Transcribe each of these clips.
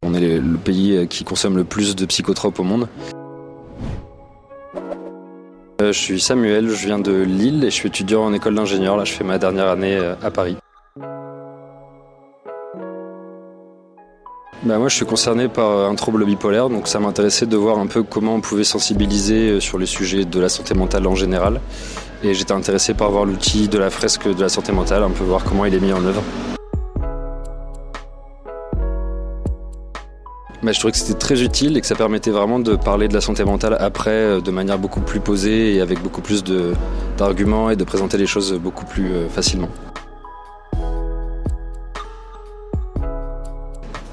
On est le pays qui consomme le plus de psychotropes au monde. Je suis Samuel, je viens de Lille et je suis étudiant en école d'ingénieur. Là, je fais ma dernière année à Paris. Moi, je suis concerné par un trouble bipolaire, donc ça m'intéressait de voir un peu comment on pouvait sensibiliser sur les sujets de la santé mentale en général. Et j'étais intéressé par voir l'outil de la fresque de la santé mentale, un peu voir comment il est mis en œuvre. Je trouvais que c'était très utile et que ça permettait vraiment de parler de la santé mentale après de manière beaucoup plus posée et avec beaucoup plus d'arguments et de présenter les choses beaucoup plus facilement.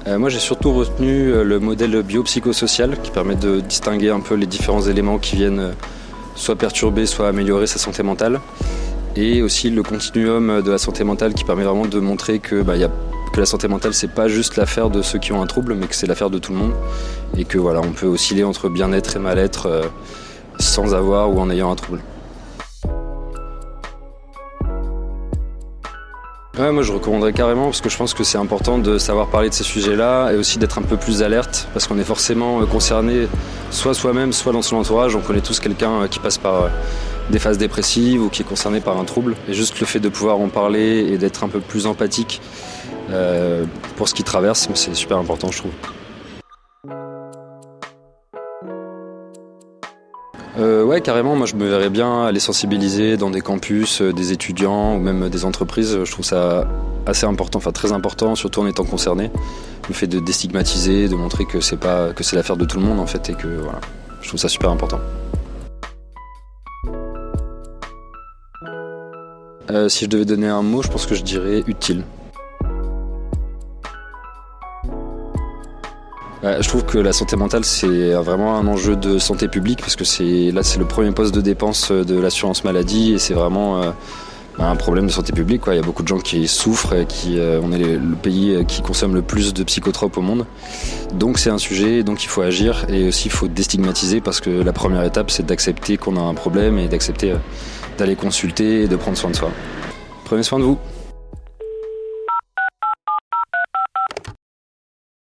Moi, j'ai surtout retenu le modèle biopsychosocial qui permet de distinguer un peu les différents éléments qui viennent soit perturber, soit améliorer sa santé mentale. Et aussi le continuum de la santé mentale qui permet vraiment de montrer que la santé mentale, c'est pas juste l'affaire de ceux qui ont un trouble, mais que c'est l'affaire de tout le monde. Et que voilà, on peut osciller entre bien-être et mal-être sans avoir ou en ayant un trouble. Ouais, moi je recommanderais carrément parce que je pense que c'est important de savoir parler de ces sujets-là et aussi d'être un peu plus alerte parce qu'on est forcément concerné soit soi-même, soit dans son entourage. On connaît tous quelqu'un qui passe par des phases dépressives ou qui est concerné par un trouble. Et juste le fait de pouvoir en parler et d'être un peu plus empathique pour ce qu'il traverse, c'est super important, je trouve. Ouais, carrément, moi je me verrais bien aller sensibiliser dans des campus, des étudiants ou même des entreprises. Je trouve ça assez important, enfin très important, surtout en étant concerné. Le fait de déstigmatiser, de montrer que c'est l'affaire de tout le monde en fait et que voilà, je trouve ça super important. Si je devais donner un mot, je pense que je dirais utile. Je trouve que la santé mentale, c'est vraiment un enjeu de santé publique parce que c'est le premier poste de dépense de l'assurance maladie et c'est vraiment un problème de santé publique, quoi. Il y a beaucoup de gens qui souffrent et on est le pays qui consomme le plus de psychotropes au monde. Donc c'est un sujet, donc il faut agir et aussi il faut déstigmatiser parce que la première étape, c'est d'accepter qu'on a un problème et d'accepter d'aller consulter et de prendre soin de soi. Prenez soin de vous.